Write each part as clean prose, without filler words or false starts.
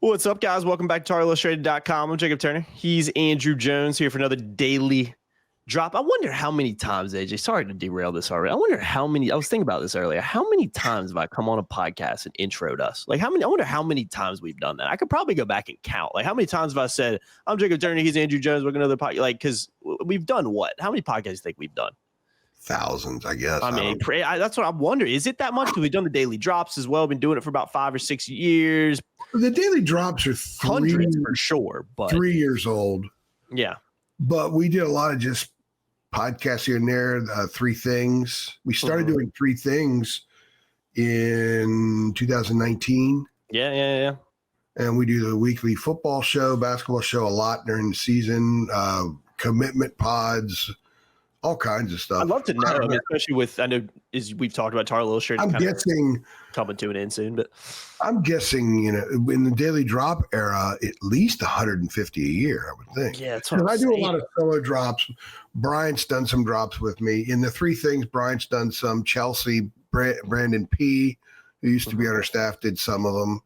What's up, guys? Welcome back to TarIllustrated.com. I'm Jacob Turner. He's Andrew Jones here for another daily drop. I wonder how many times, AJ, sorry to derail this already. I wonder how many, I was thinking about this earlier. How many times have I come on a podcast and introed us? Like, I wonder how many times we've done that. I could probably go back and count. Like, how many times have I said, I'm Jacob Turner, he's Andrew Jones, we're another podcast? Like, because we've done what? How many podcasts do you think we've done? Thousands, I guess. I mean, that's what I wonder. Is it that much? Because we've done the daily drops as well. Been doing it for about 5 or 6 years. The daily drops are hundreds for sure, but 3 years old. Yeah. But we did a lot of just podcasts here and there, three things. We started doing three things in 2019. Yeah. And we do the weekly football show, basketball show a lot during the season, commitment pods, all kinds of stuff. I'd love to know, I mean, especially with, I know we've talked about Tar Illustrated. I'm guessing coming to an end soon, but I'm guessing, in the daily drop era, at least 150 a year, I would think. Yeah, that's what I do a lot of solo drops. Brian's done some drops with me. In the three things, Brian's done some. Chelsea, Brandon P., who used to be on our staff, did some of them.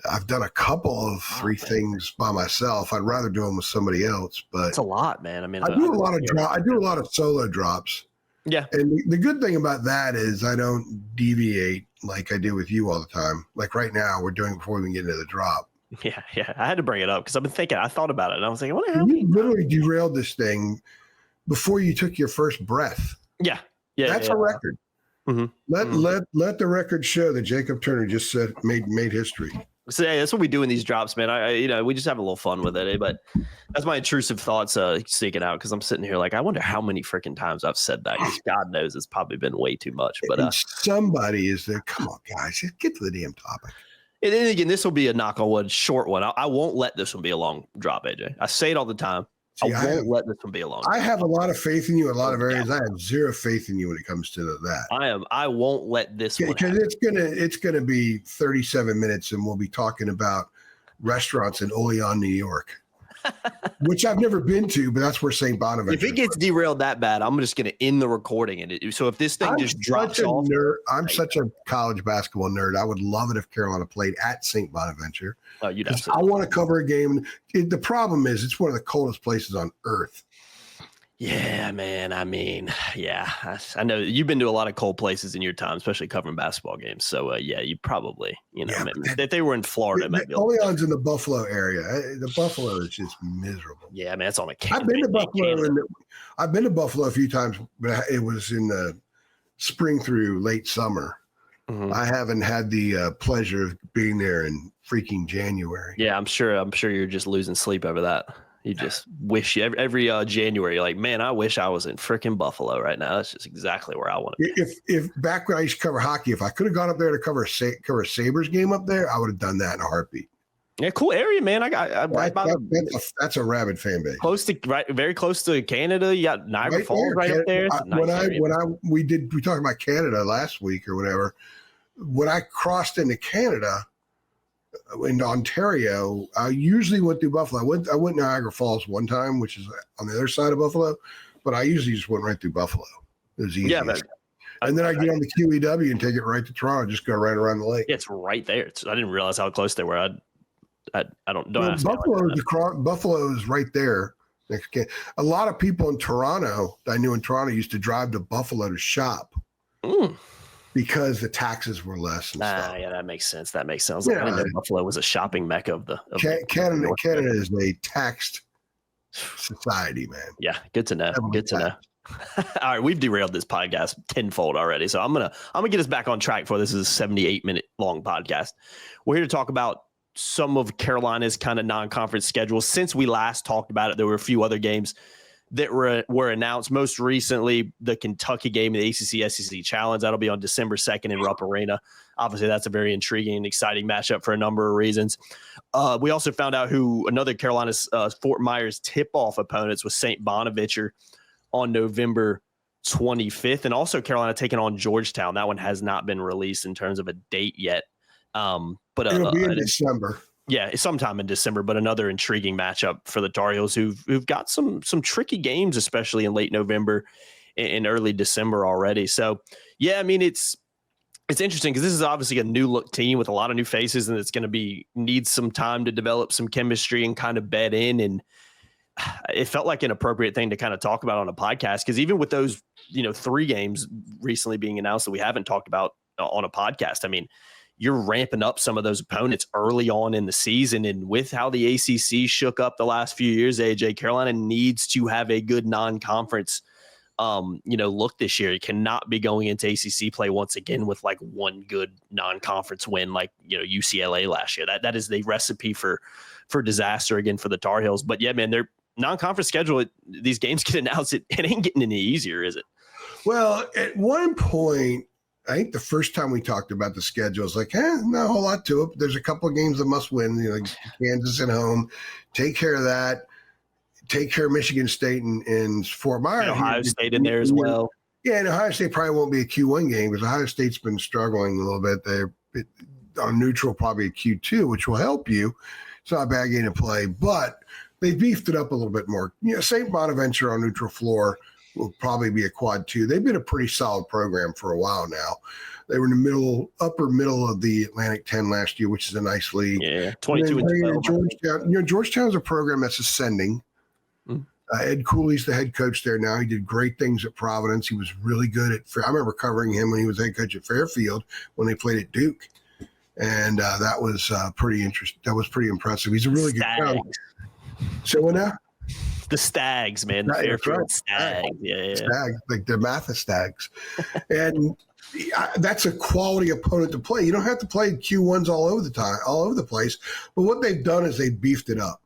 I've done a couple of three things by myself. I'd rather do them with somebody else, but it's a lot, man. I mean, I do a lot of solo drops. Yeah. And the good thing about that is I don't deviate like I do with you all the time. Like right now, we're doing before we even get into the drop. Yeah. I had to bring it up because I've been thinking, I thought about it and I was like, I wonder how many. You literally derailed this thing before you took your first breath. Yeah. That's a record. Mm-hmm. Let the record show that Jacob Turner just said made history. So yeah, that's what we do in these drops, man. We just have a little fun with it, but that's my intrusive thoughts sneaking out because I'm sitting here like, I wonder how many freaking times I've said that. God knows it's probably been way too much. But somebody is there. Come on, guys, just get to the damn topic. And then again, this will be a knock on wood short one. I won't let this one be a long drop, AJ. I say it all the time. I won't let this one be a long drop. I have a lot of faith in you in a lot of areas. I have zero faith in you when it comes to that. I won't let this one because it's gonna be 37 minutes and we'll be talking about restaurants in Olean, New York. Which I've never been to, but that's where St. Bonaventure. If it gets derailed that bad, I'm just going to end the recording. So if this thing just drops off, I'm such a college basketball nerd. I would love it if Carolina played at St. Bonaventure. Oh, you'd I want to cover a game. The problem is it's one of the coldest places on earth. Yeah, man. I mean, yeah, I know you've been to a lot of cold places in your time, especially covering basketball games. So, yeah, you probably, if they were in Florida, maybe. Olean's in the Buffalo area. The Buffalo is just miserable. Yeah, man, it's on a I've been to Buffalo. I've been to Buffalo a few times, but it was in the spring through late summer. Mm-hmm. I haven't had the pleasure of being there in freaking January. Yeah, I'm sure you're just losing sleep over that. You just wish every January, you're like, man, I wish I was in freaking Buffalo right now. That's just exactly where I want to be. If back when I used to cover hockey, if I could have gone up there to cover a Sabres game up there, I would have done that in a heartbeat. Yeah, cool area, man. That's a rabid fan base. Very close to Canada. You got Niagara Falls up there. We talked about Canada last week or whatever. When I crossed into Canada, in Ontario, I usually went through Buffalo. I went Niagara Falls one time, which is on the other side of Buffalo, but I usually just went right through Buffalo. It was easy. Yeah, and then I get on the QEW and take it right to Toronto. Just go right around the lake. Yeah, it's right there. I didn't realize how close they were. I don't ask Buffalo is right there. A lot of people in Toronto, I knew in Toronto, used to drive to Buffalo to shop. Because the taxes were less. Yeah, that makes sense. I didn't know Buffalo was a shopping mecca of Canada. Canada is a taxed society, man. Yeah, good to know. All right, we've derailed this podcast tenfold already, so I'm gonna get us back on track for this. Is a 78-minute long podcast. We're here to talk about some of Carolina's kind of non-conference schedule. Since we last talked about it, there were a few other games that were announced. Most recently, the Kentucky game, the ACC SEC Challenge. That'll be on December 2nd in Rupp Arena. Obviously, that's a very intriguing and exciting matchup for a number of reasons. We also found out who another Carolina's Fort Myers tip-off opponents was St. Bonaventure on November 25th. And also Carolina taking on Georgetown. That one has not been released in terms of a date yet. But it'll be in December. Yeah, sometime in December, but another intriguing matchup for the Tar Heels who've got some tricky games, especially in late November and early December already. So, yeah, I mean, it's It's interesting because this is obviously a new look team with a lot of new faces, and it's going to need some time to develop some chemistry and kind of bed in. And it felt like an appropriate thing to kind of talk about on a podcast, because even with those, 3 games recently being announced that we haven't talked about on a podcast, I mean, you're ramping up some of those opponents early on in the season. And with how the ACC shook up the last few years, AJ, Carolina needs to have a good non-conference look this year. You cannot be going into ACC play once again with like one good non-conference win, like, UCLA last year. That is the recipe for disaster again for the Tar Heels. But yeah, man, their non-conference schedule, these games get announced. It ain't getting any easier, is it? Well, at one point, I think the first time we talked about the schedule, it's like, not a whole lot to it. There's a couple of games that must win, like Kansas at home. Take care of that. Take care of Michigan State and Fort Myers. And Ohio State in there as well. Yeah, and Ohio State probably won't be a Q1 game because Ohio State's been struggling a little bit. They're on neutral, probably a Q2, which will help you. It's not a bad game to play, but they beefed it up a little bit more. St. Bonaventure on neutral floor will probably be a quad 2. They've been a pretty solid program for a while now. They were in the upper middle of the Atlantic 10 last year, which is a nice league. Yeah, 22 and 12. Georgetown. Georgetown's a program that's ascending. Ed Cooley's the head coach there now. He did great things at Providence. He was really good I remember covering him when he was head coach at Fairfield when they played at Duke. And that was pretty interesting. That was pretty impressive. He's a really good coach. So what now? The Stags, man. The Fairfield Stags. Yeah. Stags, like the Mathis Stags. And that's a quality opponent to play. You don't have to play Q1s all over the place. But what they've done is they beefed it up.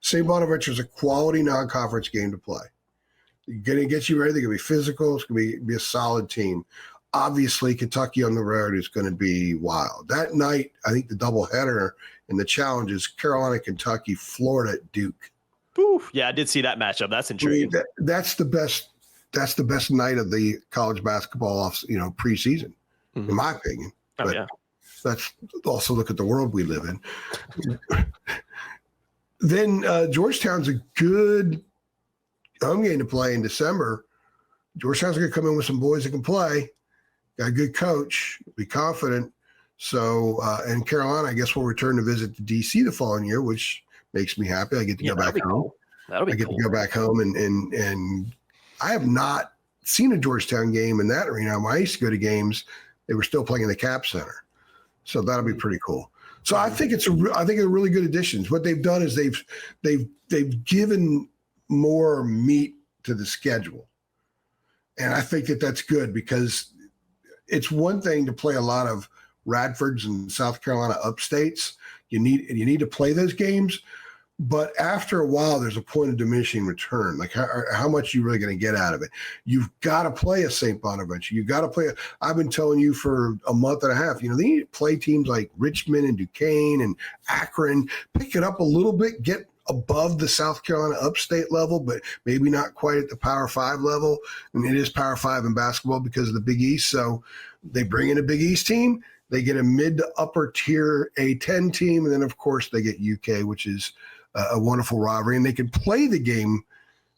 St. Bonaventure is a quality non-conference game to play. They're going to get you ready. They're going to be physical. It's going to be a solid team. Obviously, Kentucky on the road is going to be wild. That night, I think the doubleheader in the challenge is Carolina, Kentucky, Florida at Duke. Oof. Yeah, I did see that matchup. That's intriguing. That's the best. That's the best night of the college basketball preseason, in my opinion. Oh, but yeah. Let's also look at the world we live in. Then Georgetown's a good home game to play in December. Georgetown's going to come in with some boys that can play. Got a good coach. Be confident. So, and Carolina, I guess, will return to visit the D.C. the following year, which makes me happy. I get to go back home. Cool. That'll be I get to go back home and I have not seen a Georgetown game in that arena. When I used to go to games, they were still playing in the Cap Center, so that'll be pretty cool. So I think they're really good additions. What they've done is they've given more meat to the schedule, and I think that's good because it's one thing to play a lot of Radfords and South Carolina upstates. You need to play those games. But after a while, there's a point of diminishing return. Like how much you really going to get out of it? You've got to play a St. Bonaventure. You've got to play. I've been telling you for a month and a half. They need to play teams like Richmond and Duquesne and Akron. Pick it up a little bit. Get above the South Carolina upstate level, but maybe not quite at the Power 5 level. And it is Power 5 in basketball because of the Big East. So they bring in a Big East team. They get a mid to upper tier A10 team, and then of course they get UK, which is a wonderful rivalry, and they can play the game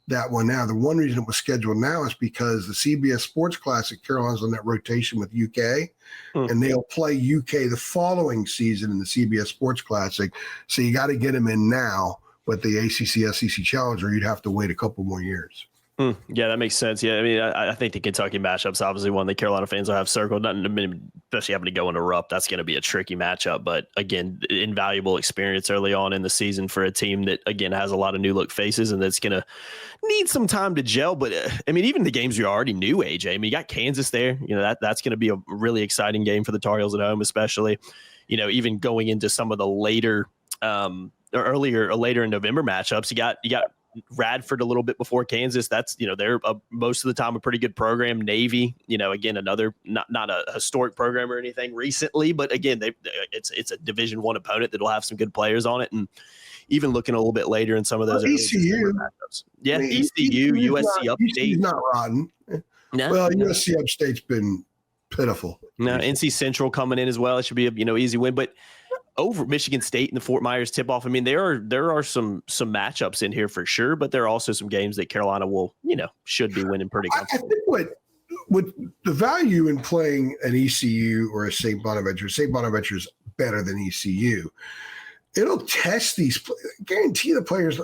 that one now. The one reason it was scheduled now is because the CBS Sports Classic, Carolina's on that rotation with UK, and they'll play UK the following season in the CBS Sports Classic. So you got to get them in now, but the ACC SEC Challenger, you'd have to wait a couple more years. Yeah, that makes sense. Yeah, I mean, I think the Kentucky matchup's obviously one that Carolina fans will have circled. Especially having to go into Rupp, that's going to be a tricky matchup. But again, invaluable experience early on in the season for a team that, again, has a lot of new look faces and that's going to need some time to gel. But I mean, even the games you already knew, AJ. I mean, you got Kansas there. That's going to be a really exciting game for the Tar Heels at home, especially. Even going into some of the later in November matchups, you got Radford a little bit before Kansas. That's, they're most of the time a pretty good program. Navy, again, another not a historic program or anything recently, but again, it's a Division I opponent that'll have some good players on it. And even looking a little bit later in some of those ECU matchups. Yeah, ECU, USC Upstate. ECU's not rotten. No, well, USC Upstate's been pitiful. No, NC Central coming in as well. It should be a easy win, but over Michigan State and the Fort Myers tip-off, I mean, there are some matchups in here for sure, but there are also some games that Carolina will, should be winning pretty comfortably. I think with the value in playing an ECU or a St. Bonaventure is better than ECU. It'll test these. Guarantee the players.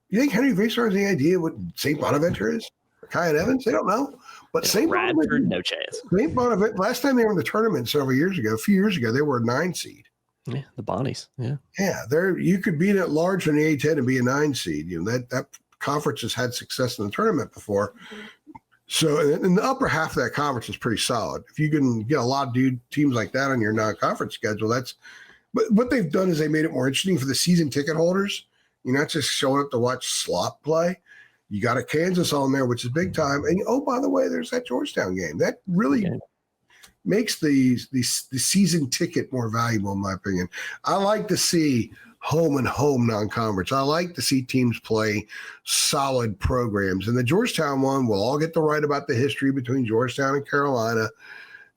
You think Henry Vassar has any idea what St. Bonaventure is? Or Kyan Evans? They don't know. But St. Bonaventure, no chance. St. Bonaventure. Last time they were in the tournament a few years ago, they were a 9 seed. Yeah, the Bonnies. Yeah. Yeah, you could beat at large in the A10 and be a 9 seed. That conference has had success in the tournament before. So, in the upper half of that conference is pretty solid. If you can get a lot of teams like that on your non-conference schedule, but what they've done is they made it more interesting for the season ticket holders. You're not just showing up to watch slop play. You got a Kansas on there, which is big time. And by the way, there's that Georgetown game. That really makes the season ticket more valuable, in my opinion. I like to see home and home non-conference. I like to see teams play solid programs. And the Georgetown one, we'll all get to write about the history between Georgetown and Carolina.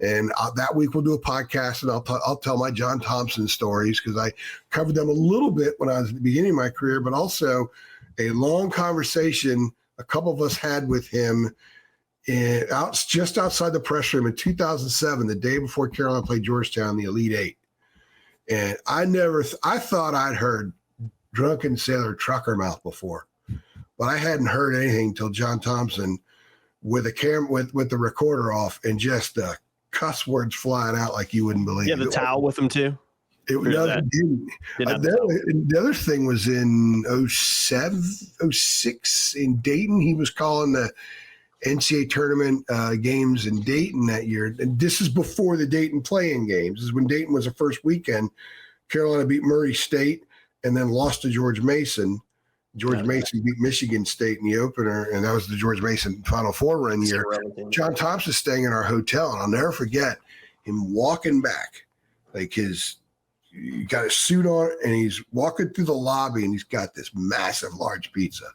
And that week we'll do a podcast, and I'll tell my John Thompson stories because I covered them a little bit when I was at the beginning of my career, but also a long conversation a couple of us had with him just outside the press room in 2007, the day before Carolina played Georgetown, the Elite Eight. And I thought I'd heard drunken sailor trucker mouth before, but I hadn't heard anything until John Thompson with a camera, with the recorder off, and just the cuss words flying out like you wouldn't believe. Yeah, the towel with him too. The other thing was in 07, 06 in Dayton. He was calling the NCAA tournament games in Dayton that year. And this is before the Dayton play-in games. This is when Dayton was the first weekend. Carolina beat Murray State and then lost to George Mason. Mason beat Michigan State in the opener, and that was the George Mason Final Four run year. John Thompson's staying in our hotel, and I'll never forget him walking back. Like he got a suit on, and he's walking through the lobby, and he's got this massive large pizza.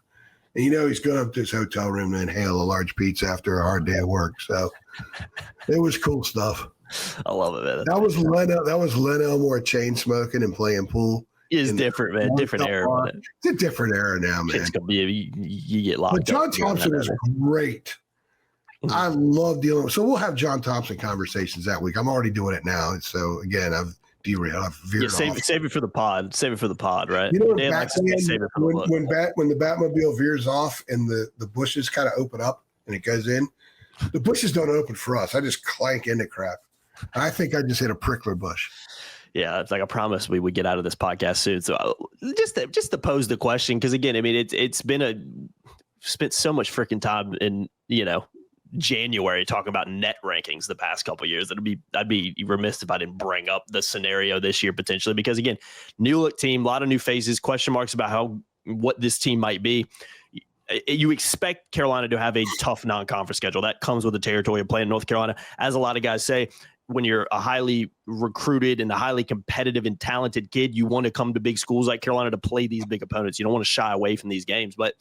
And he's going up to his hotel room to inhale a large pizza after a hard day at work. So it was cool stuff. I love it, man. That was Len Elmore chain smoking and playing pool. It's different, man. Different era. It's a different era now, man. It's gonna be you get locked up. But John Thompson is great. I love dealing with. So we'll have John Thompson conversations that week. I'm already doing it now. So again, I've derailed. I've veered off. Save it for the pod. Save it for the pod, right? When the Batmobile veers off and the bushes kind of open up and it goes in, the bushes don't open for us. I just clank into crap. I think I just hit a prickler bush. Yeah, it's like I promised we would get out of this podcast soon. So just to pose the question, because again, I mean, it's been spent so much freaking time in January talking about net rankings the past couple of years. I'd be remiss if I didn't bring up the scenario this year potentially, because again, new look team, a lot of new faces, question marks about what this team might be. You expect Carolina to have a tough non-conference schedule. That comes with the territory of playing in North Carolina. As a lot of guys say, when you're a highly recruited and a highly competitive and talented kid, you want to come to big schools like Carolina to play these big opponents. You don't want to shy away from these games. But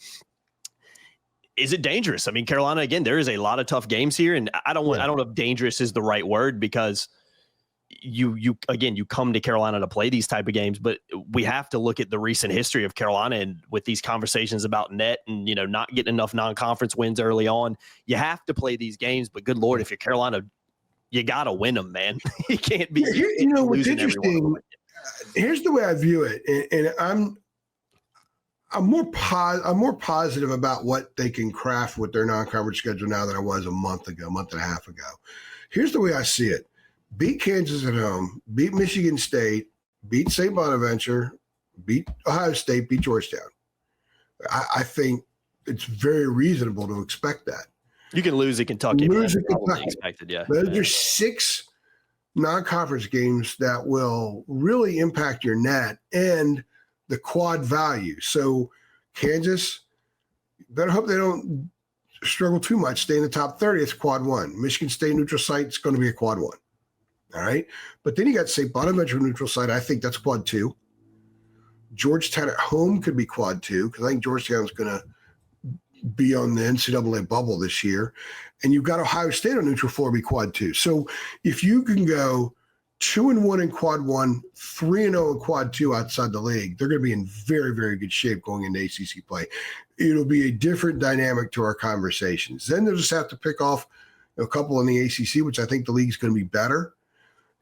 is it dangerous? I mean, Carolina, again, there is a lot of tough games here, and I don't know if dangerous is the right word, because you come to Carolina to play these type of games, but we have to look at the recent history of Carolina, and with these conversations about net and not getting enough non-conference wins early on, you have to play these games. But good Lord, if you're Carolina, you got to win them, man. You can't be what's interesting. Here's the way I view it, and I'm more positive about what they can craft with their non-conference schedule now than I was a month and a half ago. Here's the way I see it: beat Kansas at home, beat Michigan State, beat St. Bonaventure, beat Ohio State, beat Georgetown. I think it's very reasonable to expect that. You can lose at Kentucky. Expected, yeah. There's 6 non-conference games that will really impact your net and the quad value. So Kansas, better hope they don't struggle too much. Stay in the top 30. It's quad 1. Michigan State neutral site is going to be a quad 1. All right. But then you got St. Bonaventure neutral site. I think that's quad 2. Georgetown at home could be quad 2, because I think Georgetown's going to be on the NCAA bubble this year. And you've got Ohio State on neutral floor be quad 2. So if you can go 2-1 in quad 1, 3-0 in quad 2 outside the league, they're going to be in very, very good shape going into ACC play. It'll be a different dynamic to our conversations. Then they'll just have to pick off, a couple in the ACC, which I think the league's going to be better.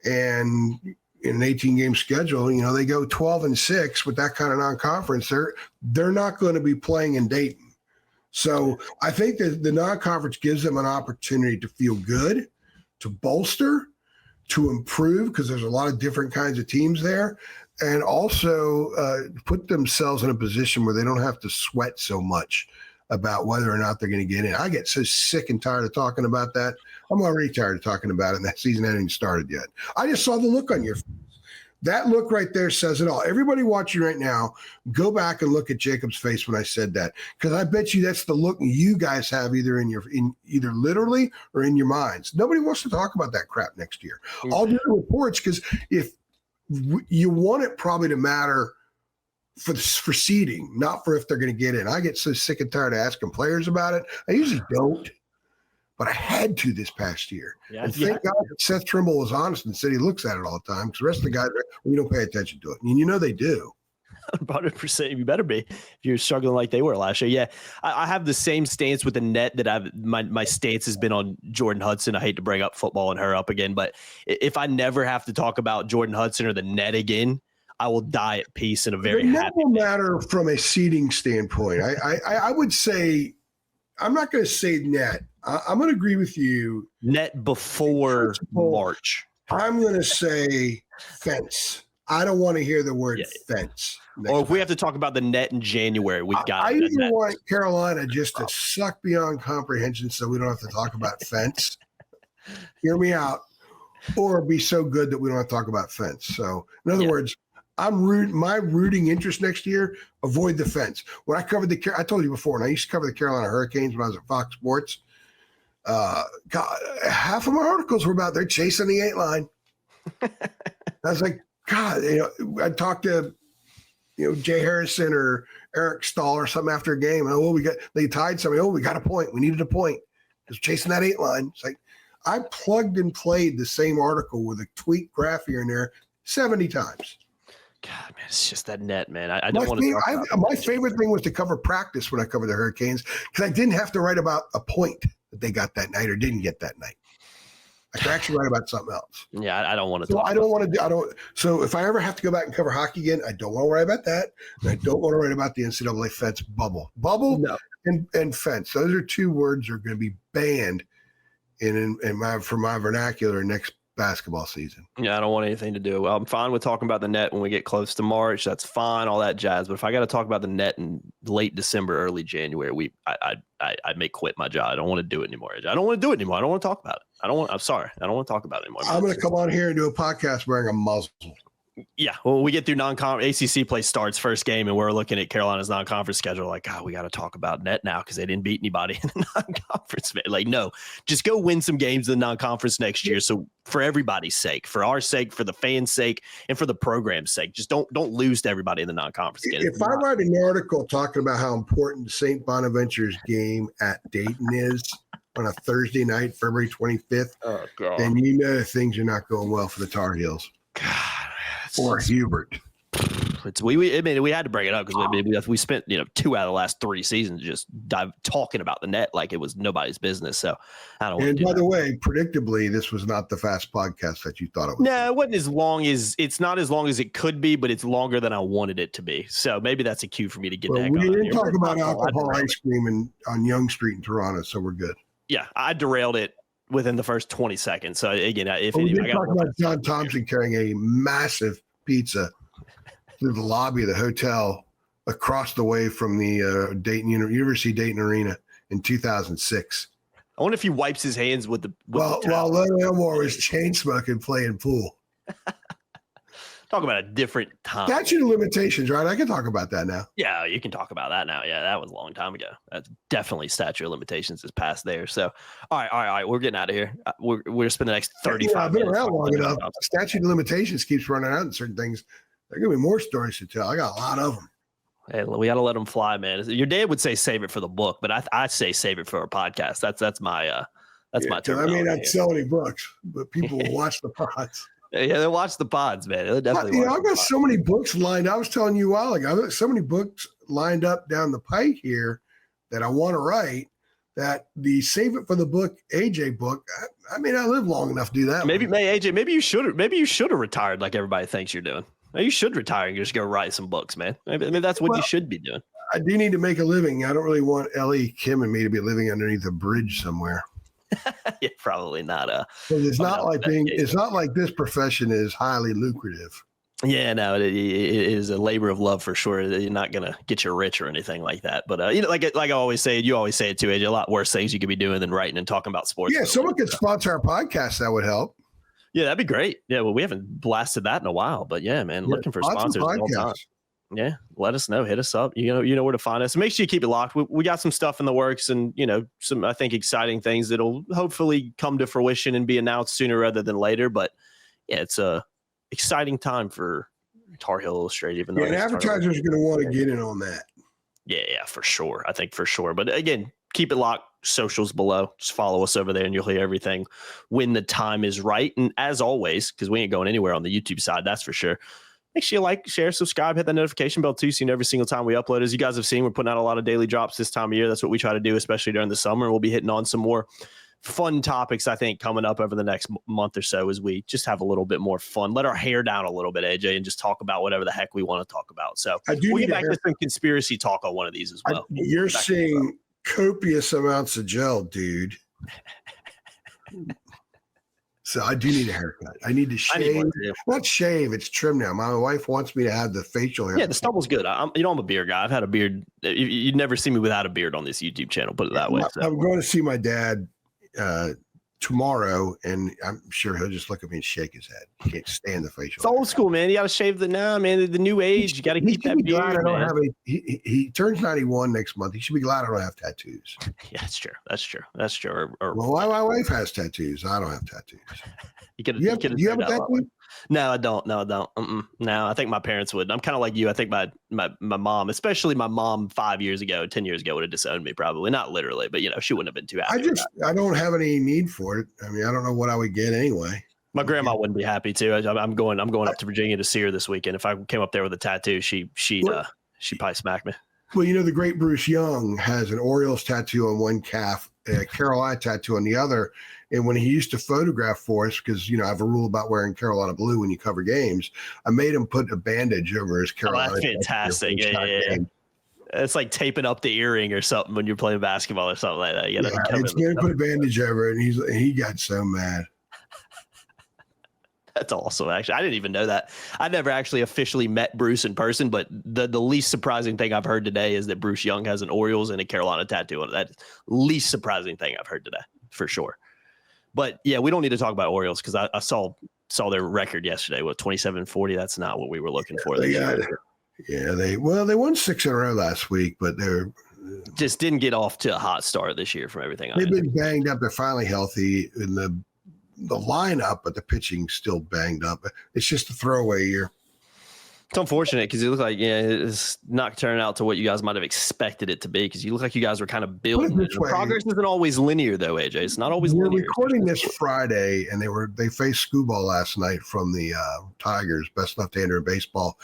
And in an 18-game schedule, they go 12-6 with that kind of non-conference. They're not going to be playing in Dayton. So I think that the non-conference gives them an opportunity to feel good, to bolster, to improve, because there's a lot of different kinds of teams there, and also put themselves in a position where they don't have to sweat so much about whether or not they're going to get in. I get so sick and tired of talking about that. I'm already tired of talking about it, and that season hasn't even started yet. I just saw the look on your face. That look right there says it all. Everybody watching right now, go back and look at Jacob's face when I said that, because I bet you that's the look you guys have either either literally or in your minds. Nobody wants to talk about that crap next year. Mm-hmm. I'll do the reports, because if you want it probably to matter for seeding, not for if they're going to get in. I get so sick and tired of asking players about it. I usually don't, but I had to this past year. Yeah, and thank God that Seth Trimble was honest and said he looks at it all the time, because the rest of the guys, we don't pay attention to it. And they do. 100%. You better be if you're struggling like they were last year. Yeah, I have the same stance with the net that my stance has been on Jordan Hudson. I hate to bring up football and her up again, but if I never have to talk about Jordan Hudson or the net again, I will die at peace in a very happy. It will matter from a seeding standpoint. I would say, I'm not going to say net. I'm going to agree with you. Net before March. I'm going to say fence. I don't want to hear the word fence. Or if we have to talk about the net in January, we've got. I either want Carolina just to suck beyond comprehension so we don't have to talk about fence. Hear me out. Or be so good that we don't have to talk about fence. So, in other words, my rooting interest next year, avoid the fence. When I covered I told you before, and I used to cover the Carolina Hurricanes when I was at Fox Sports. God, half of my articles were about they're chasing the 8 line. I was like, God, I talked to, Jay Harrison or Eric Stahl or something after a game. And, they tied somebody. Oh, we got a point. We needed a point. Because chasing that 8 line. It's like, I plugged and played the same article with a tweet graph here and there 70 times. God, man, it's just that net, man. I don't want to. My favorite thing was to cover practice when I covered the Hurricanes, because I didn't have to write about a point that they got that night or didn't get that night. I could actually write about something else. Yeah, I don't want to. So I don't want to. So if I ever have to go back and cover hockey again, I don't want to write about that, and I don't want to write about the NCAA fence bubble, no. and fence. Those are 2 words that are going to be banned for my vernacular next basketball season. Yeah, I don't want anything to do. Well, I'm fine with talking about the net when we get close to March. That's fine, all that jazz. But if I got to talk about the net in late December, early January, I may quit my job. I don't want to do it anymore. I don't want to do it anymore. I don't want to talk about it. I'm sorry. I don't want to talk about it anymore. I'm going to come on here and do a podcast wearing a muzzle. Yeah, well, we get through ACC play starts first game, and we're looking at Carolina's non-conference schedule. Like, God, we got to talk about net now because they didn't beat anybody in the non-conference. Like, no, just go win some games in the non-conference next year. So for everybody's sake, for our sake, for the fans' sake, and for the program's sake, just don't lose to everybody in the non-conference game. If I write an article talking about how important St. Bonaventure's game at Dayton is on a Thursday night, February 25th, then things are not going well for the Tar Heels. God. Or Hubert. We had to bring it up because we spent 2 out of the last 3 seasons just talking about the net like it was nobody's business. So I don't. And by the way, predictably, this was not the fast podcast that you thought it was. No, it wasn't as long as it's not as long as it could be, but it's longer than I wanted it to be. So maybe that's a cue for me to get. We didn't talk about alcohol ice cream on Yonge Street in Toronto, so we're good. Yeah, I derailed it within the first 20 seconds. So again, we did talk about John Thompson carrying a massive pizza through the lobby of the hotel across the way from the University of Dayton Arena in 2006. I wonder if he wipes his hands with the while Len Elmore was chain smoking playing pool. Talk about a different time. Statute of limitations, right? I can talk about that now. Yeah, you can talk about that now. Yeah, that was a long time ago. That's definitely statute of limitations is past there. So, all right. We're getting out of here. We're going to spend the next 35 minutes. I've been around long enough. Statute of limitations keeps running out in certain things. There are going to be more stories to tell. I got a lot of them. Hey, we got to let them fly, man. Your dad would say save it for the book, but I say save it for our podcast. That's my term. I may not sell any books, but people will watch the pods. Yeah, they watch the pods, man. I've got so many books lined. I was telling you a while ago, I've got so many books lined up down the pike here that I want to write. that the Save It for the Book AJ book, I may not live long enough to do that. Maybe AJ, maybe you should have retired like everybody thinks you're doing. Maybe you should retire and just go write some books, man. Maybe that's what you should be doing. I do need to make a living. I don't really want Ellie, Kim, and me to be living underneath a bridge somewhere. Yeah, probably not. It's not like this profession is highly lucrative. Yeah, no, it is a labor of love for sure. You're not gonna get you rich or anything like that. But like I always say, you always say it too, AJ. A lot worse things you could be doing than writing and talking about sports. Yeah, someone could sponsor our podcast. That would help. Yeah, that'd be great. Yeah, well, we haven't blasted that in a while, but yeah, man, looking for sponsors all the time. Yeah, let us know. Hit us up. You know where to find us. Make sure you keep it locked. We got some stuff in the works, and some I think exciting things that'll hopefully come to fruition and be announced sooner rather than later. But yeah, it's a exciting time for Tar Heel Illustrated. Even though advertisers are going to want to get in on that. Yeah, for sure. I think for sure. But again, keep it locked. Socials below. Just follow us over there, and you'll hear everything when the time is right. And as always, because we ain't going anywhere on the YouTube side, that's for sure. Make sure you like, share, subscribe, hit that notification bell too, so you know every single time we upload. As you guys have seen, we're putting out a lot of daily drops this time of year. That's what we try to do, especially during the summer. We'll be hitting on some more fun topics, I think, coming up over the next month or so as we just have a little bit more fun. Let our hair down a little bit, AJ, and just talk about whatever the heck we want to talk about. So we'll get back to some conspiracy talk on one of these as well. You're seeing copious amounts of gel, dude. So I do need a haircut. I need to shave. Not shave, it's trim now. My wife wants me to have the facial hair. Yeah, the stubble's good. I'm a beard guy. I've had a beard. You'd never see me without a beard on this YouTube channel, put it that way. So. I'm going to see my dad tomorrow, and I'm sure he'll just look at me and shake his head. He can't stand the facial. It's old school, man. You got to shave the new age. You got to keep that beard. I don't have he turns 91 next month. He should be glad I don't have tattoos. Yeah, that's true. Well, my wife has tattoos. I don't have tattoos. Do you have a tattoo? No, I don't. No, I think my parents would. I'm kind of like you. I think my mom, especially my mom 10 years ago, would have disowned me probably. Not literally, but she wouldn't have been too happy. I don't have any need for it. I mean, I don't know what I would get anyway. My grandma wouldn't be happy too. I'm going up to Virginia to see her this weekend. If I came up there with a tattoo, she'd probably smack me. Well, the great Bruce Young has an Orioles tattoo on one calf, a Carolina tattoo on the other. And when he used to photograph for us, because, I have a rule about wearing Carolina blue when you cover games, I made him put a bandage over his Carolina. Oh, that's fantastic. Yeah. It's like taping up the earring or something when you're playing basketball or something like that. He's going to put a bandage over it, and he got so mad. That's awesome. Actually, I didn't even know that. I never actually officially met Bruce in person, but the least surprising thing I've heard today is that Bruce Young has an Orioles and a Carolina tattoo on it. That's the least surprising thing I've heard today, for sure. But yeah, we don't need to talk about Orioles because I saw their record yesterday. 27-40. That's not what we were looking for. They won 6 in a row last week, but they're just didn't get off to a hot start this year from everything. They've been banged up. They're finally healthy in the lineup, but the pitching's still banged up. It's just a throwaway year. It's unfortunate because it looks like it's not turning out to what you guys might have expected it to be because you look like you guys were kind of building. Progress isn't always linear, though, AJ. It's not always linear. We're recording this Friday, and they faced Scooball last night from the Tigers, best left-hander in baseball.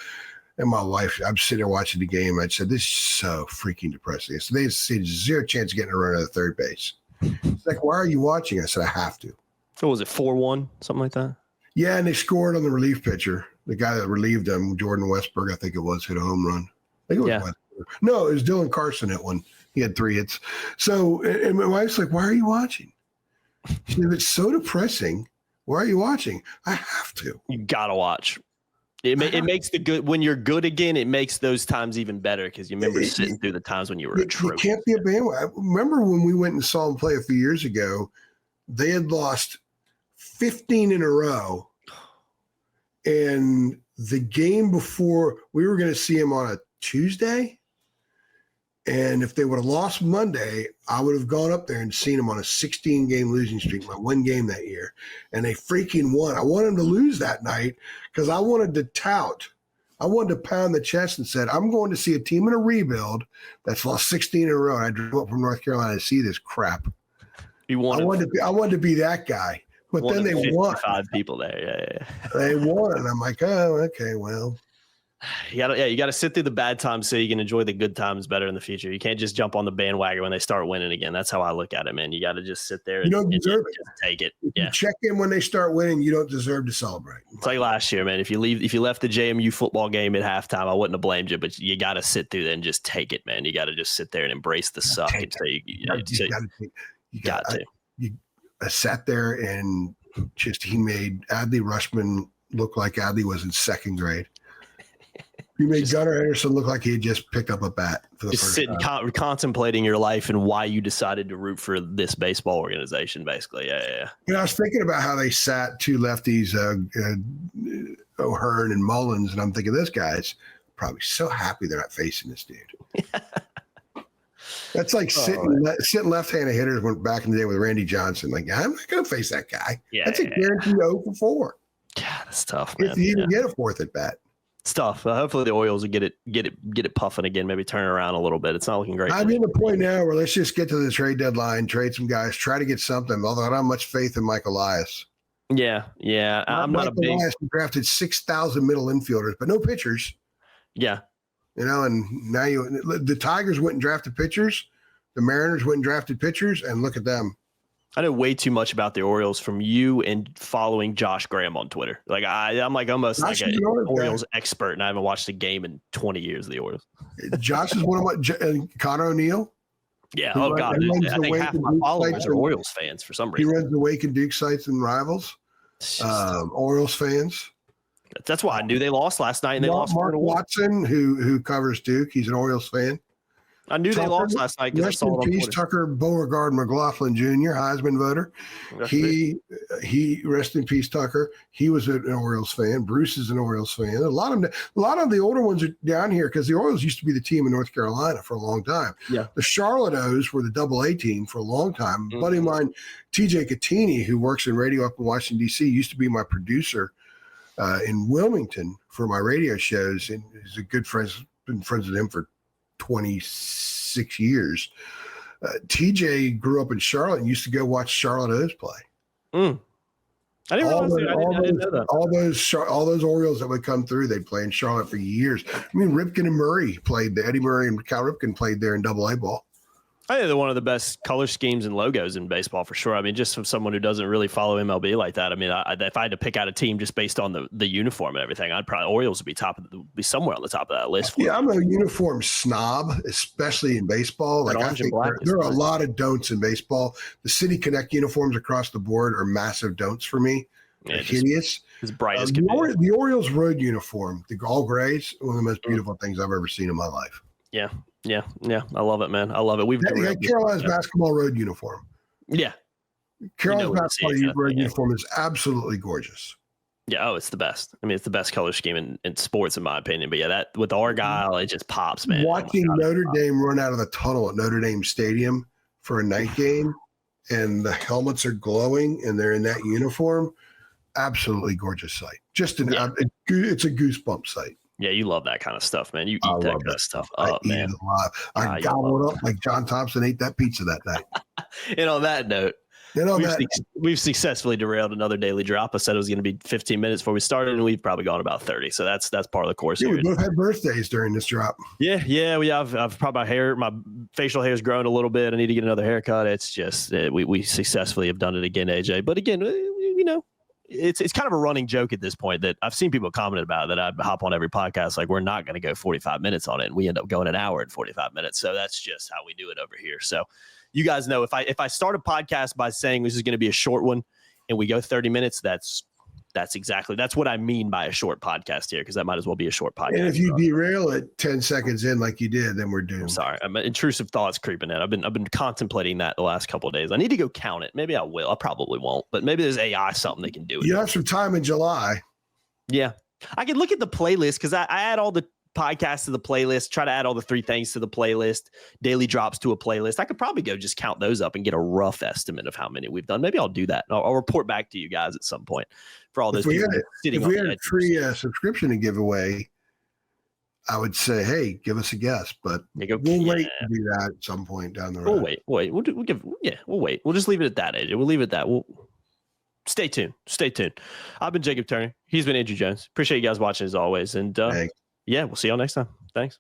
And my wife, I'm sitting there watching the game. I said, "This is so freaking depressing." So they see zero chance of getting a run at third base. It's like, "Why are you watching?" I said, "I have to." So was it 4-1, something like that? Yeah, and they scored on the relief pitcher. The guy that relieved him, Jordan Westberg, I think it was, hit a home run. I think it was Westberg. No, it was Dylan Carson hit one. He had 3 hits. So, and my wife's like, "Why are you watching?" She said, "It's so depressing. Why are you watching?" I have to. You gotta watch. It makes the good when you're good again. It makes those times even better because you remember sitting through the times when you were atrocious. You can't be a bandwagon. I remember when we went and saw them play a few years ago. They had lost 15 in a row, and the game before we were going to see them on a Tuesday. And if they would have lost Monday, I would have gone up there and seen them on a 16-game losing streak, my one game that year. And they freaking won. I wanted them to lose that night because I wanted to pound the chest and said, I'm going to see a team in a rebuild that's lost 16 in a row. And I drove up from North Carolina to see this crap. I wanted to be that guy. But then they won. 5 people there. Yeah. They won. And I'm like, oh, okay, well. You gotta sit through the bad times so you can enjoy the good times better in the future. You can't just jump on the bandwagon when they start winning again. That's how I look at it, man. You got to just sit there. You don't deserve it. Just take it. If you check in when they start winning, you don't deserve to celebrate. It's like last year, man. If you left the JMU football game at halftime, I wouldn't have blamed you. But you got to sit through that and just take it, man. You got to just sit there and embrace the suck and say you got to. I sat there and he made Adley Rushman look like Adley was in second grade. He made Gunnar Anderson look like he had just picked up a bat for the first time. Contemplating your life and why you decided to root for this baseball organization, basically. Yeah. I was thinking about how they sat two lefties, O'Hearn and Mullins, and I'm thinking this guy's probably so happy they're not facing this dude. That's like sitting left-handed hitters went back in the day with Randy Johnson. Like, I'm not going to face that guy. Yeah, that's a guaranteed 0 for 4. Yeah, that's tough, man. If you even get a fourth at bat. It's tough. Hopefully the Orioles will get it puffing again. Maybe turn it around a little bit. It's not looking great. I'm in the point now where let's just get to the trade deadline, trade some guys, try to get something. Although I don't have much faith in Mike Elias. Yeah. I'm not a big. Elias drafted 6,000 middle infielders, but no pitchers. Yeah. And now the Tigers went and drafted pitchers. The Mariners went and drafted pitchers, and look at them. I know way too much about the Orioles from you and following Josh Graham on Twitter. Like I'm like almost like an Orioles expert, and I haven't watched a game in 20 years of the Orioles. Josh is one of my Connor O'Neill. Yeah. Oh God, I think half my followers are Orioles fans for some reason. He runs the Wake and Duke sites and Rivals. Orioles fans. That's why I knew they lost last night, and they lost. Mark Watson, who covers Duke, he's an Orioles fan. I knew they lost last night because I saw it on Twitter. Tucker Beauregard McLaughlin Jr., Heisman voter. He rest in peace, Tucker. He was an Orioles fan. Bruce is an Orioles fan. A lot of the older ones are down here because the Orioles used to be the team in North Carolina for a long time. Yeah. The Charlotte O's were the AA team for a long time. Mm-hmm. Buddy of mine, TJ Catini, who works in radio up in Washington, D.C., used to be my producer in Wilmington for my radio shows, and he's a good friend. Been friends with him for 26 years. TJ grew up in Charlotte and used to go watch Charlotte O's play. I didn't realize that. I didn't know that. All those Orioles that would come through, they'd play in Charlotte for years. I mean, Ripken and Murray played there. Eddie Murray and Cal Ripken played there in AA ball. I think they're one of the best color schemes and logos in baseball for sure. I mean, just from someone who doesn't really follow MLB like that. I mean, if I had to pick out a team just based on the uniform and everything, I'd probably Orioles would be somewhere on the top of that list. I'm a uniform snob, especially in baseball. Like I think there are a lot of don'ts in baseball. The City Connect uniforms across the board are massive don'ts for me. They're hideous. As bright as can be. The Orioles road uniform, the all grays, one of the most beautiful things I've ever seen in my life. Yeah. I love it, man. I love it. We've got Carolina's basketball road uniform. Yeah. Carolina's basketball road uniform is absolutely gorgeous. Yeah. Oh, it's the best. I mean, it's the best color scheme in sports, in my opinion. But yeah, that with Argyle, it just pops, man. Watching Notre Dame run out of the tunnel at Notre Dame Stadium for a night game, and the helmets are glowing, and they're in that uniform. Absolutely gorgeous sight. It's a goosebump sight. Yeah, you love that kind of stuff, man. You eat that kind of stuff up, man. I gobbled up like John Thompson ate that pizza that night. And on that note, we've successfully derailed another daily drop. I said it was going to be 15 minutes before we started, and we've probably gone about 30. So that's part of the course. Yeah, we both had birthdays during this drop. Yeah, we have. I've probably my facial hair's grown a little bit. I need to get another haircut. It's just we successfully have done it again, AJ. But again, it's kind of a running joke at this point that I've seen people comment about it, that I hop on every podcast like we're not going to go 45 minutes on it, and we end up going an hour and 45 minutes. So that's just how we do it over here. So you guys know if I start a podcast by saying this is going to be a short one and we go 30 minutes, that's what I mean by a short podcast here, because that might as well be a short podcast. And if you derail it 10 seconds in like you did, then we're doomed. I'm sorry. Intrusive thoughts creeping in. I've been contemplating that the last couple of days. I need to go count it. Maybe I will. I probably won't, but maybe there's AI something they can do. You have some time in July. Yeah. I can look at the playlist because I add all the podcasts to the playlist, try to add all the 3 things to the playlist, daily drops to a playlist. I could probably go just count those up and get a rough estimate of how many we've done. Maybe I'll do that. I'll report back to you guys at some point for all those people sitting on the edge. If we had a free subscription to give away, I would say, hey, give us a guess, but we'll wait to do that at some point down the road. We'll wait. We'll wait. We'll just leave it at that, AJ. We'll leave it at that. We'll stay tuned. I've been Jacob Turner. He's been Andrew Jones. Appreciate you guys watching as always. And Yeah, we'll see y'all next time. Thanks.